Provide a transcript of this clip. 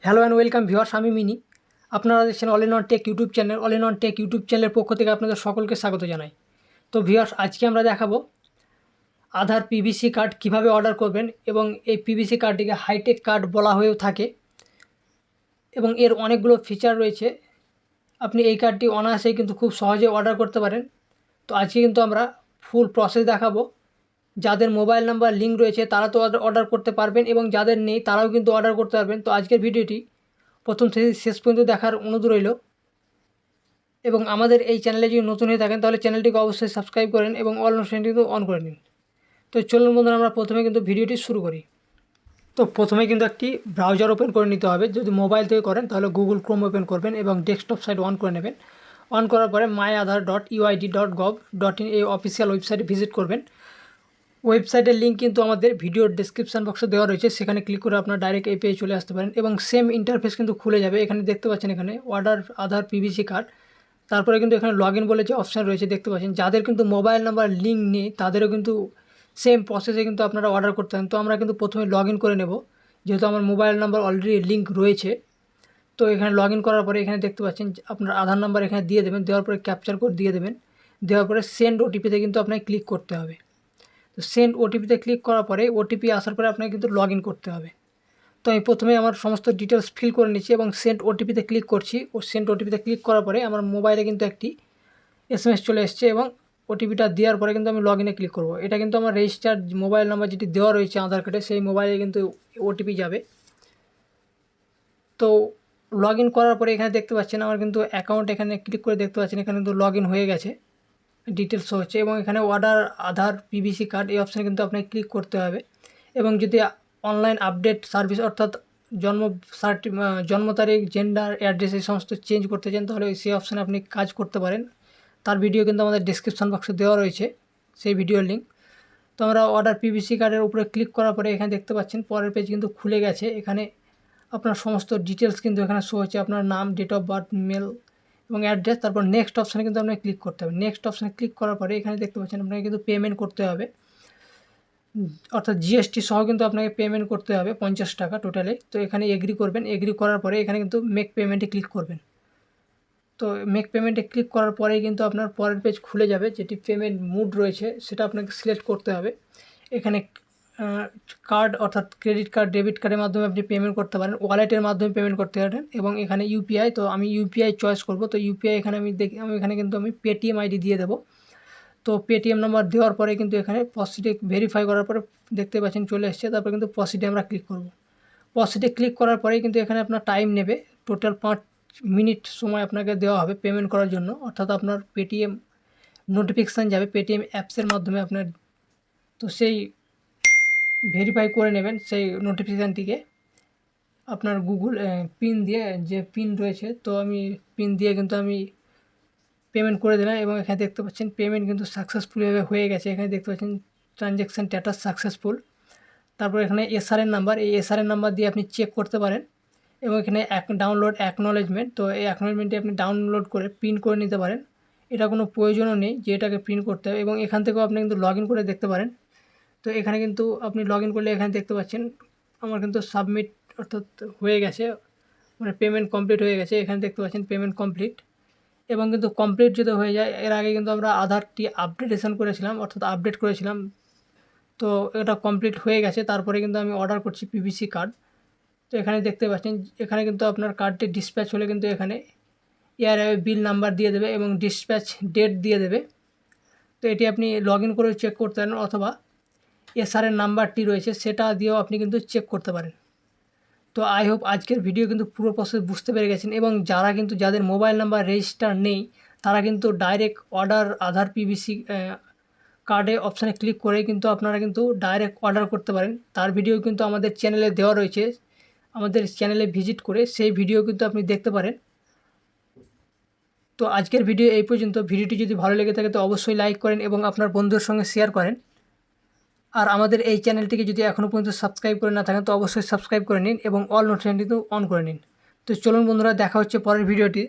Hello and welcome viewers, আমি mini. আপনারা দেখছেন all in one take YouTube channel. All in one take YouTube চ্যানেলের পক্ষ থেকে আপনাদের সকলকে স্বাগত জানাই। তো ভিউয়ার্স, আজকে আমরা দেখাবো আধার পিভিসি কার্ড কীভাবে অর্ডার করবেন, এবং এই পিভিসি কার্ডটিকে হাইটেক কার্ড বলা হয়েও থাকে এবং এর অনেকগুলো ফিচার রয়েছে। আপনি এই কার্ডটি অনায়াসেই কিন্তু খুব সহজে অর্ডার করতে পারেন। তো আজকে কিন্তু আমরা ফুল প্রসেস দেখাবো। যাদের মোবাইল নাম্বার লিঙ্ক রয়েছে তারা তো অর্ডার করতে পারবেন, এবং যাদের নেই তারাও কিন্তু অর্ডার করতে পারবেন। তো আজকের ভিডিওটি প্রথম থেকে শেষ পর্যন্ত দেখার অনুরোধ রইল। এবং আমাদের এই চ্যানেলে যদি নতুন হয়ে থাকেন তাহলে চ্যানেলটিকে অবশ্যই সাবস্ক্রাইব করেন এবং অল নোটিফিকেশনটি কিন্তু অন করে নিন। তো চলুন বন্ধুরা, আমরা প্রথমে কিন্তু ভিডিওটি শুরু করি। তো প্রথমে কিন্তু একটি ব্রাউজার ওপেন করে নিতে হবে। যদি মোবাইল থেকে করেন তাহলে গুগল ক্রোম ওপেন করবেন এবং ডেস্কটপ সাইট অন করে নেবেন। অন করার পরে myAadhar.uid.gov.in এই অফিসিয়াল ওয়েবসাইটে ভিজিট করবেন। ওয়েবসাইটের লিঙ্ক কিন্তু আমাদের ভিডিওর ডেসক্রিপশন বক্সে দেওয়া রয়েছে, সেখানে ক্লিক করে আপনার ডাইরেক্ট এই পেজে চলে আসতে পারেন এবং সেম ইন্টারফেস কিন্তু খুলে যাবে। এখানে দেখতে পাচ্ছেন এখানে অর্ডার আধার পিভিসি কার্ড, তারপরে কিন্তু এখানে লগ ইন বলে যে অপশান রয়েছে দেখতে পাচ্ছেন। যাদের কিন্তু মোবাইল নাম্বার লিঙ্ক নেই তাদেরও কিন্তু সেম প্রসেসে কিন্তু আপনারা অর্ডার করতে পারেন। তো আমরা কিন্তু প্রথমে লগ ইন করে নেব, যেহেতু আমার মোবাইল নাম্বার অলরেডি লিঙ্ক রয়েছে। তো এখানে লগ ইন করার পরে এখানে দেখতে পাচ্ছেন আপনার আধার নাম্বার এখানে দিয়ে দেবেন, দেওয়ার পরে ক্যাপচার কোড দিয়ে দেবেন, দেওয়ার পরে সেন্ড ওটিপিতে কিন্তু আপনাকে ক্লিক করতে হবে। তো সেন্ড ওটিপিতে ক্লিক করার পরে ওটিপি আসার পরে আপনাকে কিন্তু লগ ইন করতে হবে। তো আমি প্রথমে আমার সমস্ত ডিটেলস ফিল করে নিচ্ছি এবং সেন্ড ওটিপিতে ক্লিক করছি। ও সেন্ড ওটিপিতে ক্লিক করার পরে আমার মোবাইলে কিন্তু একটি এসএমএস চলে এসছে এবং ওটিপিটা দেওয়ার পরে কিন্তু আমি লগ ইনে ক্লিক করব। এটা কিন্তু আমার রেজিস্টার্ড মোবাইল নাম্বার যেটি দেওয়া রয়েছে আধার কার্ডে, সেই মোবাইলে কিন্তু ওটিপি যাবে। তো লগ ইন করার পরে এখানে দেখতে পাচ্ছেন আমার কিন্তু অ্যাকাউন্ট, এখানে ক্লিক করে দেখতে পাচ্ছেন এখানে কিন্তু লগ ইন হয়ে গেছে, ডিটেলস হচ্ছে। এবং এখানে অর্ডার আধার পিভিসি কার্ড এই অপশানে কিন্তু আপনাকে ক্লিক করতে হবে। এবং যদি অনলাইন আপডেট সার্ভিস অর্থাৎ জন্ম তারিখ, জেন্ডার, অ্যাড্রেস এই সমস্ত চেঞ্জ করতে চান তাহলে সেই অপশানে আপনি কাজ করতে পারেন। তার ভিডিও কিন্তু আমাদের ডিসক্রিপশন বক্সে দেওয়া রয়েছে, সেই ভিডিওর লিঙ্ক। তো আমরা অর্ডার পিভিসি কার্ডের উপরে ক্লিক করার পরে এখানে দেখতে পাচ্ছেন পরের পেজ কিন্তু খুলে গেছে। এখানে আপনার সমস্ত ডিটেলস কিন্তু এখানে শো হচ্ছে, আপনার নাম, ডেট অফ বার্থ, মেল এবং অ্যাড্রেস। তারপর নেক্সট অপশানে কিন্তু আপনাকে ক্লিক করতে হবে। নেক্সট অপশানে ক্লিক করার পরে এখানে দেখতে পাচ্ছেন আপনাকে কিন্তু পেমেন্ট করতে হবে, অর্থাৎ জিএসটি সহ কিন্তু আপনাকে পেমেন্ট করতে হবে 50 টাকা টোটালে। তো এখানে এগ্রি করবেন। এগ্রি করার পরে এখানে কিন্তু মেক পেমেন্টে ক্লিক করবেন। তো মেক পেমেন্টে ক্লিক করার পরেই কিন্তু আপনার পরের পেজ খুলে যাবে, যেটি পেমেন্ট মুড রয়েছে সেটা আপনাকে সিলেক্ট করতে হবে। এখানে কার্ড অর্থাৎ ক্রেডিট কার্ড, ডেবিট কার্ডের মাধ্যমে আপনি পেমেন্ট করতে পারেন, ওয়ালেটের মাধ্যমে পেমেন্ট করতে পারেন, এবং এখানে ইউপিআই। তো আমি ইউপিআই চয়েস করব। তো ইউপিআই এখানে এখানে কিন্তু আমি পেটিএম আইডি দিয়ে দেবো। তো পেটিএম নাম্বার দেওয়ার পরে কিন্তু এখানে প্রসিডে ভেরিফাই করার পরে দেখতে পাচ্ছেন চলে এসছে। তারপরে কিন্তু প্রসিডে আমরা ক্লিক করব। প্রসিডে ক্লিক করার পরেই কিন্তু এখানে আপনার টাইম নেবে, টোটাল 5 মিনিট সময় আপনাকে দেওয়া হবে পেমেন্ট করার জন্য। অর্থাৎ আপনার পেটিএম নোটিফিকেশান যাবে পেটিএম অ্যাপসের মাধ্যমে আপনার। তো সেই ভেরিফাই করে নেবেন সেই নোটিফিকেশানটিকে আপনার গুগল পিন দিয়ে, যে পিন রয়েছে। তো আমি পিন দিয়ে কিন্তু আমি পেমেন্ট করে দিলাম এবং এখানে দেখতে পাচ্ছেন পেমেন্ট কিন্তু সাকসেসফুলভাবে হয়ে গেছে। এখানে দেখতে পাচ্ছেন ট্রানজ্যাকশান স্ট্যাটাস সাকসেসফুল। তারপর এখানে এসআরএন নাম্বার, এই এসআরএন নাম্বার দিয়ে আপনি চেক করতে পারেন। এবং এখানে ডাউনলোড অ্যাকনোলেজমেন্ট, তো এই অ্যাকনোলেজমেন্টটি আপনি ডাউনলোড করে প্রিন্ট করে নিতে পারেন। এটা কোনো প্রয়োজনও নেই যে এটাকে প্রিন্ট করতে হবে। এবং এখান থেকেও আপনি কিন্তু লগ ইন করে দেখতে পারেন। তো এখানে কিন্তু আপনি লগ ইন করলে এখানে দেখতে পাচ্ছেন আমার কিন্তু সাবমিট অর্থাৎ হয়ে গেছে, মানে পেমেন্ট কমপ্লিট হয়ে গেছে। এখানে দেখতে পাচ্ছেন পেমেন্ট কমপ্লিট। এবং কিন্তু কমপ্লিট যদি হয়ে যায়, এর আগে কিন্তু আমরা আধারটি আপডেটেশন করেছিলাম অর্থাৎ আপডেট করেছিলাম। তো এটা কমপ্লিট হয়ে গেছে। তারপরে কিন্তু আমি অর্ডার করছি পিভিসি কার্ড। তো এখানে দেখতে পাচ্ছেন এখানে কিন্তু আপনার কার্ডটি ডিসপ্যাচ হলে কিন্তু এখানে বিল নাম্বার দিয়ে দেবে এবং ডিসপ্যাচ ডেট দিয়ে দেবে। তো এটি আপনি লগ ইন করে চেক করতে পারেন, অথবা এসআরএর নাম্বারটি রয়েছে সেটা দিয়েও আপনি কিন্তু চেক করতে পারেন। তো আই হোপ আজকের ভিডিও কিন্তু পুরো প্রসেস বুঝতে পেরে গেছেন। এবং যাদের মোবাইল নাম্বার রেজিস্টার নেই তারা কিন্তু ডাইরেক্ট অর্ডার আধার পিভিসি কার্ডে অপশানে ক্লিক করে কিন্তু আপনারা কিন্তু ডাইরেক্ট অর্ডার করতে পারেন। তার ভিডিও কিন্তু আমাদের চ্যানেলে দেওয়া রয়েছে, আমাদের চ্যানেলে ভিজিট করে সেই ভিডিও কিন্তু আপনি দেখতে পারেন। তো আজকের ভিডিও এই পর্যন্ত। ভিডিওটি যদি ভালো লেগে থাকে তো অবশ্যই লাইক করেন এবং আপনার বন্ধুদের সঙ্গে শেয়ার করেন। আর আমাদের এই চ্যানেলটিকে যদি এখনও পর্যন্ত সাবস্ক্রাইব করে না থাকেন তো অবশ্যই সাবস্ক্রাইব করে নিন এবং অল নোটিফিকেশন কিন্তু অন করে নিন। তো চলুন বন্ধুরা, দেখা হচ্ছে পরের ভিডিওটি।